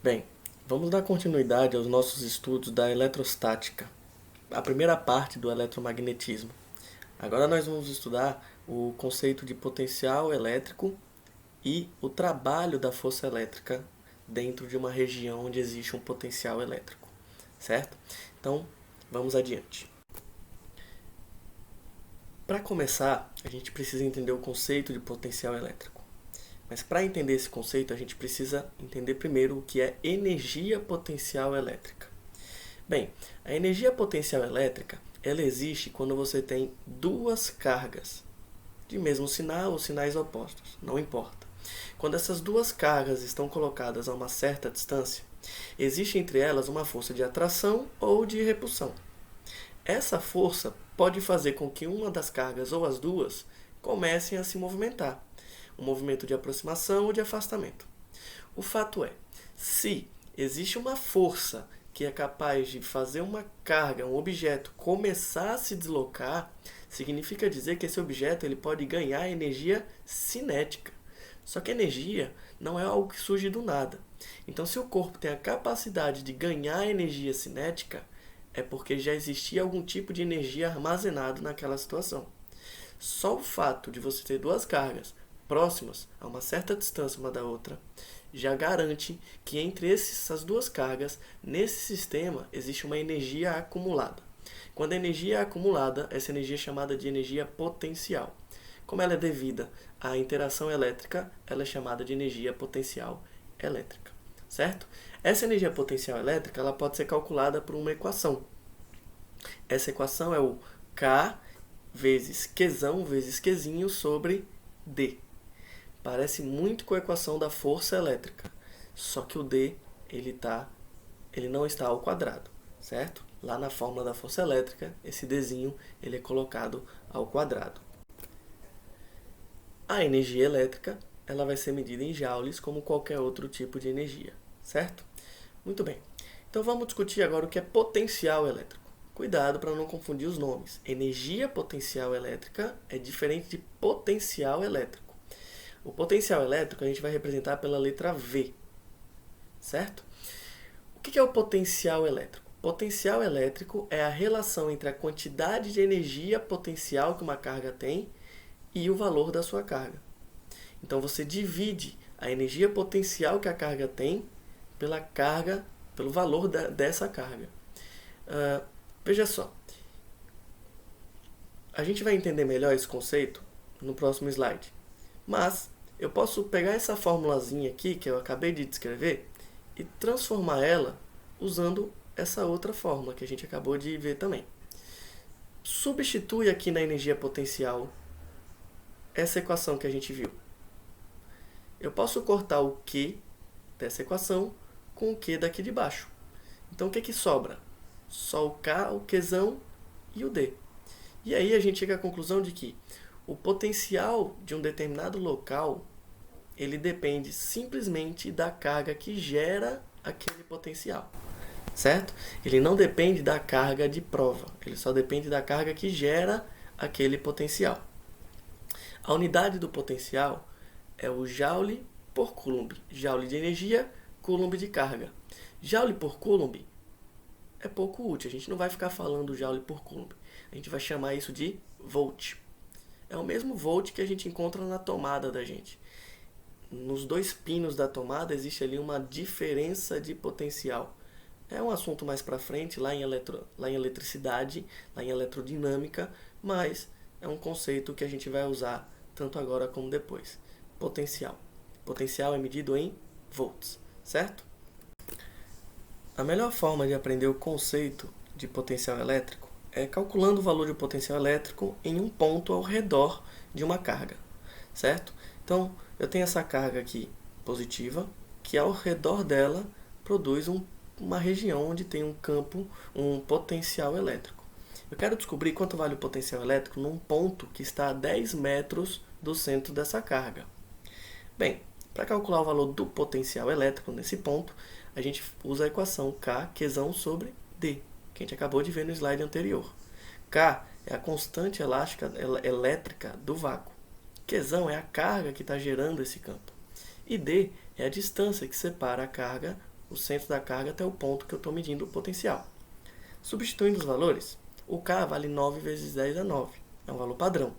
Bem, vamos dar continuidade aos nossos estudos da eletrostática, a primeira parte do eletromagnetismo. Agora nós vamos estudar o conceito de potencial elétrico e o trabalho da força elétrica dentro de uma região onde existe um potencial elétrico, certo? Então, vamos adiante. Para começar, a gente precisa entender o conceito de potencial elétrico. Mas para entender esse conceito, a gente precisa entender primeiro o que é energia potencial elétrica. Bem, a energia potencial elétrica, ela existe quando você tem duas cargas de mesmo sinal ou sinais opostos, não importa. Quando essas duas cargas estão colocadas a uma certa distância, existe entre elas uma força de atração ou de repulsão. Essa força pode fazer com que uma das cargas ou as duas comecem a se movimentar, um movimento de aproximação ou de afastamento. O fato é, se existe uma força que é capaz de fazer uma carga, um objeto, começar a se deslocar, significa dizer que esse objeto ele pode ganhar energia cinética. Só que energia não é algo que surge do nada. Então, se o corpo tem a capacidade de ganhar energia cinética, é porque já existia algum tipo de energia armazenado naquela situação. Só o fato de você ter duas cargas próximas a uma certa distância uma da outra já garante que entre essas duas cargas, nesse sistema, existe uma energia acumulada. Quando a energia é acumulada, essa energia é chamada de energia potencial. Como ela é devida à interação elétrica, ela é chamada de energia potencial elétrica, certo? Essa energia potencial elétrica ela pode ser calculada por uma equação. Essa equação é o K vezes Qzão vezes Qzinho sobre D. Parece muito com a equação da força elétrica, só que o D ele não está ao quadrado, certo? Lá na fórmula da força elétrica, esse Dzinho ele é colocado ao quadrado. A energia elétrica ela vai ser medida em joules como qualquer outro tipo de energia, certo? Muito bem. Então vamos discutir agora o que é potencial elétrico. Cuidado para não confundir os nomes. Energia potencial elétrica é diferente de potencial elétrico. O potencial elétrico a gente vai representar pela letra V, certo? O que é o potencial elétrico? Potencial elétrico é a relação entre a quantidade de energia potencial que uma carga tem e o valor da sua carga. Então você divide a energia potencial que a carga tem pelo valor dessa carga. Veja só, a gente vai entender melhor esse conceito no próximo slide. Mas eu posso pegar essa formulazinha aqui que eu acabei de descrever e transformar ela usando essa outra fórmula que a gente acabou de ver também. Substitui aqui na energia potencial essa equação que a gente viu. Eu posso cortar o Q dessa equação com o Q daqui de baixo. Então o que sobra? Só o K, o Qzão e o D. E aí a gente chega à conclusão de que o potencial de um determinado local ele depende simplesmente da carga que gera aquele potencial, certo? Ele não depende da carga de prova, ele só depende da carga que gera aquele potencial. A unidade do potencial é o Joule por Coulomb. Joule de energia, Coulomb de carga. Joule por Coulomb é pouco útil, a gente não vai ficar falando Joule por Coulomb. A gente vai chamar isso de volt. É o mesmo volt que a gente encontra na tomada da gente. Nos dois pinos da tomada existe ali uma diferença de potencial. É um assunto mais para frente, lá em eletricidade, lá em eletrodinâmica, mas é um conceito que a gente vai usar tanto agora como depois. Potencial. Potencial é medido em volts, certo? A melhor forma de aprender o conceito de potencial elétrico é calculando o valor de potencial elétrico em um ponto ao redor de uma carga, certo? Então, eu tenho essa carga aqui positiva, que ao redor dela produz uma região onde tem um campo, um potencial elétrico. Eu quero descobrir quanto vale o potencial elétrico num ponto que está a 10 metros do centro dessa carga. Bem, para calcular o valor do potencial elétrico nesse ponto, a gente usa a equação K, Qzão sobre D, que a gente acabou de ver no slide anterior. K é a constante elástica elétrica do vácuo. Qzão é a carga que está gerando esse campo. E D é a distância que separa a carga o centro da carga até o ponto que eu estou medindo o potencial. Substituindo os valores, o K vale 9 vezes 10 a 9, é um valor padrão.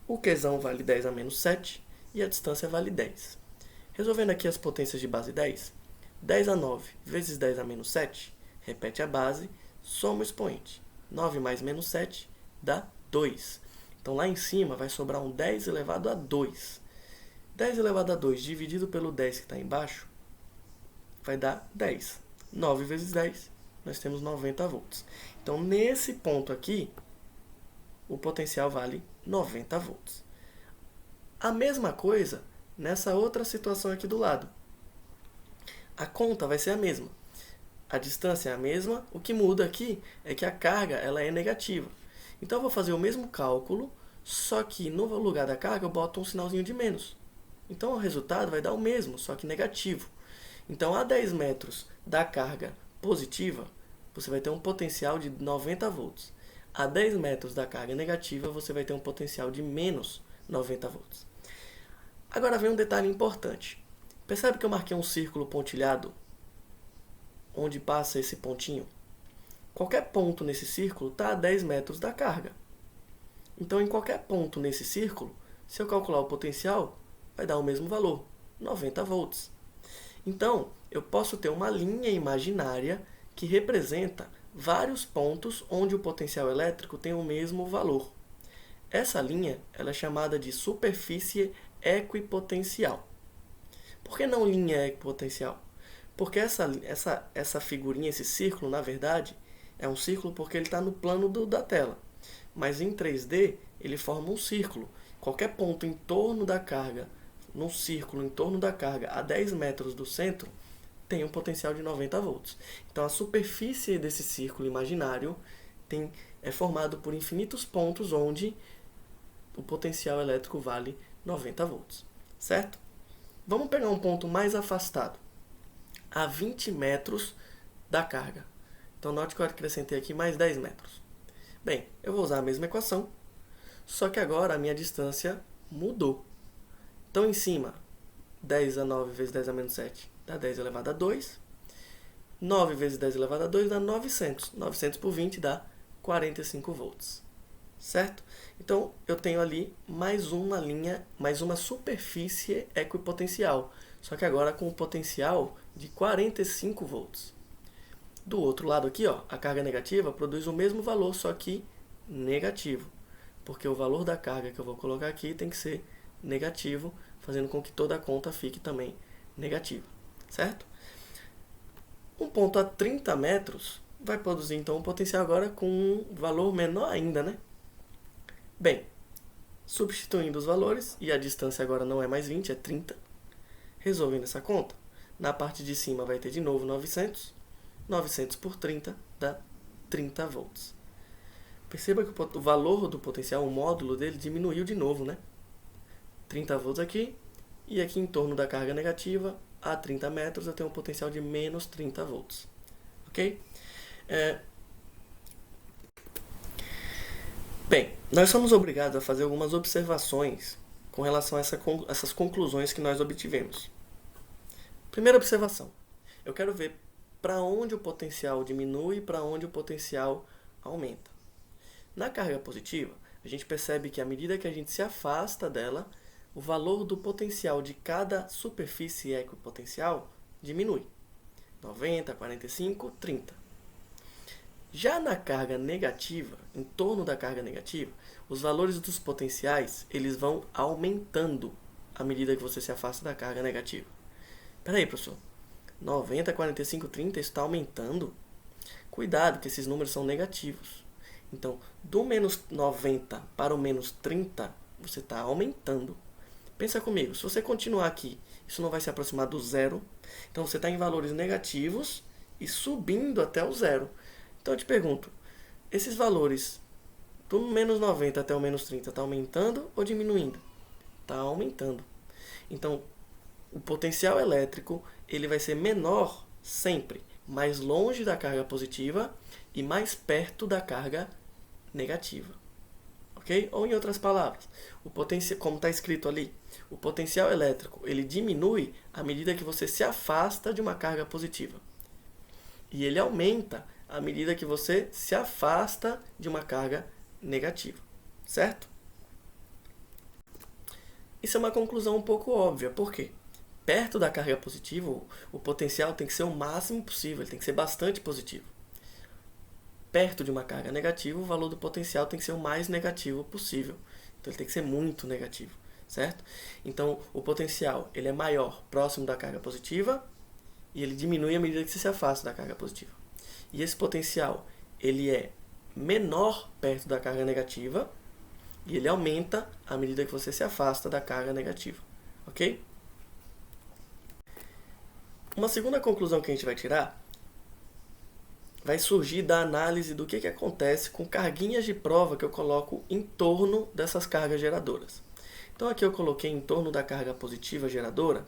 O Qzão vale 10 a menos 7 e a distância vale 10. Resolvendo aqui as potências de base 10, 10 a 9 vezes 10 a menos 7, repete a base, soma o expoente. 9 mais menos 7 dá 2. Então lá em cima vai sobrar um 10 elevado a 2. 10 elevado a 2 dividido pelo 10 que está embaixo vai dar 10. 9 vezes 10, nós temos 90 volts. Então nesse ponto aqui, o potencial vale 90 volts. A mesma coisa nessa outra situação aqui do lado. A conta vai ser a mesma. A distância é a mesma, o que muda aqui é que a carga ela é negativa. Então eu vou fazer o mesmo cálculo, só que no lugar da carga eu boto um sinalzinho de menos. Então o resultado vai dar o mesmo, só que negativo. Então a 10 metros da carga positiva, você vai ter um potencial de 90 volts. A 10 metros da carga negativa, você vai ter um potencial de menos 90 volts. Agora vem um detalhe importante. Percebe que eu marquei um círculo pontilhado onde passa esse pontinho? Qualquer ponto nesse círculo está a 10 metros da carga. Então, em qualquer ponto nesse círculo, se eu calcular o potencial, vai dar o mesmo valor, 90 volts. Então, eu posso ter uma linha imaginária que representa vários pontos onde o potencial elétrico tem o mesmo valor. Essa linha ela é chamada de superfície equipotencial. Por que não linha equipotencial? Porque essa figurinha, esse círculo, na verdade, é um círculo porque ele está no plano da tela. Mas em 3D, ele forma um círculo. Qualquer ponto em torno da carga, num círculo em torno da carga, a 10 metros do centro, tem um potencial de 90 volts. Então, a superfície desse círculo imaginário é formado por infinitos pontos onde o potencial elétrico vale 90 volts. Certo? Vamos pegar um ponto mais afastado, a 20 metros da carga. Então, note que eu acrescentei aqui mais 10 metros. Bem, eu vou usar a mesma equação, só que agora a minha distância mudou. Então, em cima, 10 a 9 vezes 10 a menos 7 dá 10 elevado a 2. 9 vezes 10 elevado a 2 dá 900. 900 por 20 dá 45 volts. Certo? Então, eu tenho ali mais uma linha, mais uma superfície equipotencial. Só que agora com o potencial de 45 volts. Do outro lado aqui, ó, a carga negativa produz o mesmo valor, só que negativo. Porque o valor da carga que eu vou colocar aqui tem que ser negativo, fazendo com que toda a conta fique também negativa. Certo? Um ponto a 30 metros vai produzir então um potencial agora com um valor menor ainda, né? Bem, substituindo os valores, e a distância agora não é mais 20, é 30, resolvendo essa conta, na parte de cima vai ter de novo 900, 900 por 30 dá 30 volts. Perceba que o valor do potencial, o módulo dele, diminuiu de novo, né? 30 volts aqui, e aqui em torno da carga negativa, a 30 metros, eu tenho um potencial de menos 30 volts. Ok? Bem, nós somos obrigados a fazer algumas observações com relação a essas conclusões que nós obtivemos. Primeira observação. Eu quero ver para onde o potencial diminui e para onde o potencial aumenta. Na carga positiva, a gente percebe que à medida que a gente se afasta dela, o valor do potencial de cada superfície equipotencial diminui. 90, 45, 30. Já na carga negativa, em torno da carga negativa, os valores dos potenciais eles vão aumentando à medida que você se afasta da carga negativa. Espera aí, professor. 90, 45, 30 está aumentando? Cuidado, que esses números são negativos. Então, do menos 90 para o menos 30, você está aumentando. Pensa comigo, se você continuar aqui, isso não vai se aproximar do zero. Então, você está em valores negativos e subindo até o zero. Então, eu te pergunto, esses valores do menos 90 até o menos 30 está aumentando ou diminuindo? Está aumentando. Então, o potencial elétrico ele vai ser menor sempre, mais longe da carga positiva e mais perto da carga negativa. ok? Ou em outras palavras, como está escrito ali, o potencial elétrico ele diminui à medida que você se afasta de uma carga positiva. E ele aumenta à medida que você se afasta de uma carga negativa, certo? Isso é uma conclusão um pouco óbvia, por quê? Perto da carga positiva, o potencial tem que ser o máximo possível, ele tem que ser bastante positivo. Perto de uma carga negativa, o valor do potencial tem que ser o mais negativo possível. Então ele tem que ser muito negativo, certo? Então o potencial ele é maior próximo da carga positiva e ele diminui à medida que você se afasta da carga positiva. E esse potencial ele é menor perto da carga negativa e ele aumenta à medida que você se afasta da carga negativa, ok? Uma segunda conclusão que a gente vai tirar vai surgir da análise do que acontece com carguinhas de prova que eu coloco em torno dessas cargas geradoras. Então aqui eu coloquei em torno da carga positiva geradora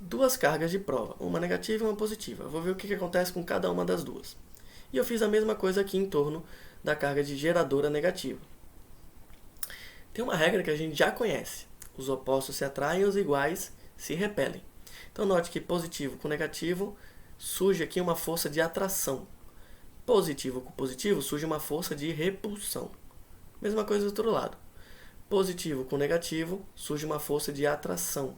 duas cargas de prova, uma negativa e uma positiva. Eu vou ver o que acontece com cada uma das duas. E eu fiz a mesma coisa aqui em torno da carga de geradora negativa. Tem uma regra que a gente já conhece. Os opostos se atraem e os iguais se repelem. Então note que positivo com negativo surge aqui uma força de atração. Positivo com positivo surge uma força de repulsão. Mesma coisa do outro lado. Positivo com negativo surge uma força de atração.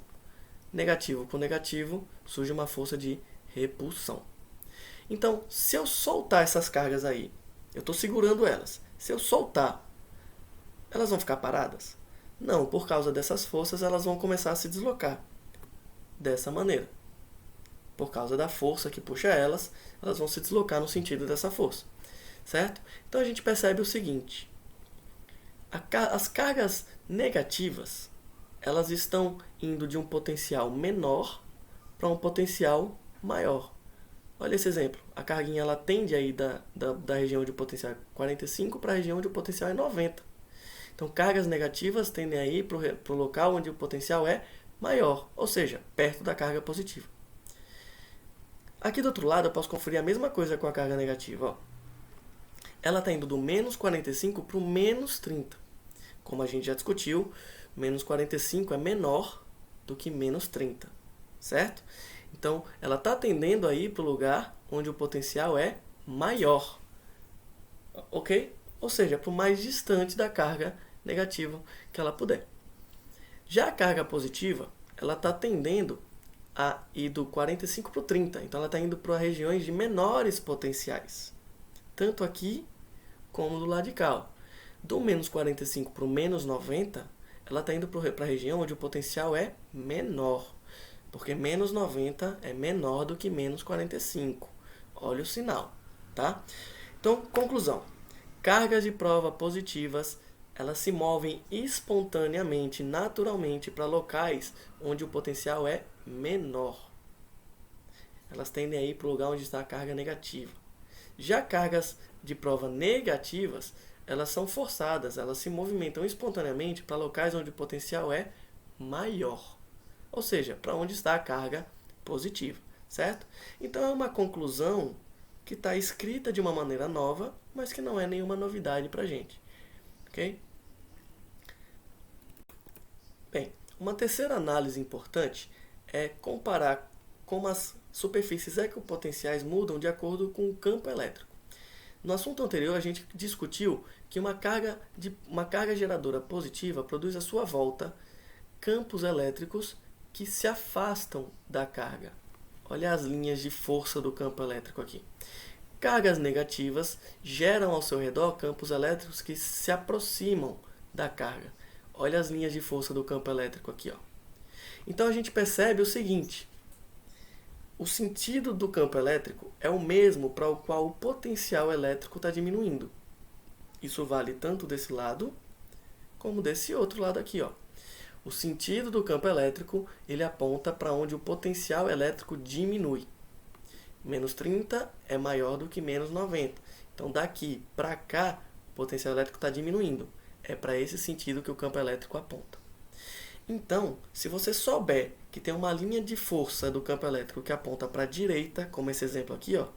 Negativo com negativo surge uma força de repulsão. Então, se eu soltar essas cargas aí, eu estou segurando elas. Se eu soltar, elas vão ficar paradas? Não, por causa dessas forças elas vão começar a se deslocar. Dessa maneira. Por causa da força que puxa elas, elas vão se deslocar no sentido dessa força, certo? Então a gente percebe o seguinte, as cargas negativas, elas estão indo de um potencial menor para um potencial maior. Olha esse exemplo, a carguinha ela tende aí da região onde o potencial é 45 para a região onde o potencial é 90. Então cargas negativas tendem a ir para o local onde o potencial é maior, ou seja, perto da carga positiva. Aqui do outro lado eu posso conferir a mesma coisa com a carga negativa. Ó. Ela está indo do menos 45 para o menos 30. Como a gente já discutiu, menos 45 é menor do que menos 30, certo? Então, ela está tendendo a ir para o lugar onde o potencial é maior, ok? Ou seja, para o mais distante da carga negativa que ela puder. Já a carga positiva, ela está tendendo a ir do 45 para o 30. Então ela está indo para regiões de menores potenciais. Tanto aqui como do lado de cá. Do menos 45 para o menos 90, ela está indo para a região onde o potencial é menor. Porque menos 90 é menor do que menos 45. Olha o sinal, tá? Então, conclusão. Cargas de prova positivas, elas se movem espontaneamente, naturalmente, para locais onde o potencial é menor. Elas tendem a ir para o lugar onde está a carga negativa. Já cargas de prova negativas, elas são forçadas, elas se movimentam espontaneamente para locais onde o potencial é maior. Ou seja, para onde está a carga positiva, certo? Então é uma conclusão que está escrita de uma maneira nova, mas que não é nenhuma novidade para a gente. Ok? Bem, uma terceira análise importante é comparar como as superfícies equipotenciais mudam de acordo com o campo elétrico. No assunto anterior, a gente discutiu que uma carga geradora positiva produz à sua volta campos elétricos que se afastam da carga. Olha as linhas de força do campo elétrico aqui. Cargas negativas geram ao seu redor campos elétricos que se aproximam da carga. Olha as linhas de força do campo elétrico aqui. Ó. Então a gente percebe o seguinte. O sentido do campo elétrico é o mesmo para o qual o potencial elétrico está diminuindo. Isso vale tanto desse lado como desse outro lado aqui. Ó. O sentido do campo elétrico ele aponta para onde o potencial elétrico diminui. Menos 30 é maior do que menos 90. Então daqui para cá o potencial elétrico está diminuindo. É para esse sentido que o campo elétrico aponta. Então, se você souber que tem uma linha de força do campo elétrico que aponta para a direita, como esse exemplo aqui, ó,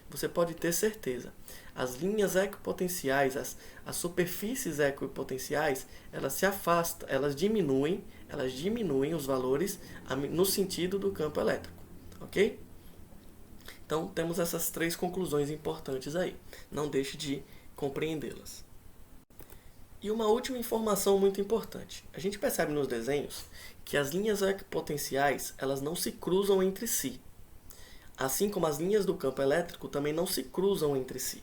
você pode ter certeza. As linhas equipotenciais, as superfícies equipotenciais, elas se afastam, elas diminuem os valores no sentido do campo elétrico, ok? Então, temos essas 3 conclusões importantes aí. Não deixe de compreendê-las. E uma última informação muito importante. A gente percebe nos desenhos que as linhas equipotenciais, elas não se cruzam entre si. Assim como as linhas do campo elétrico também não se cruzam entre si.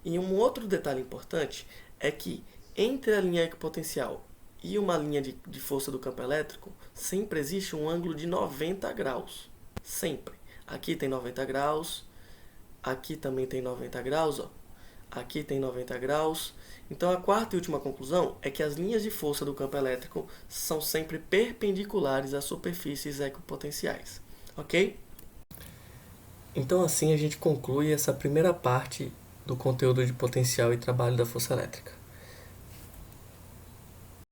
E um outro detalhe importante é que entre a linha equipotencial e uma linha de força do campo elétrico, sempre existe um ângulo de 90 graus. Sempre. Aqui tem 90 graus, aqui também tem 90 graus, ó. Aqui tem 90 graus. Então, a quarta e última conclusão é que as linhas de força do campo elétrico são sempre perpendiculares às superfícies equipotenciais. Ok? Então, assim a gente conclui essa primeira parte do conteúdo de potencial e trabalho da força elétrica.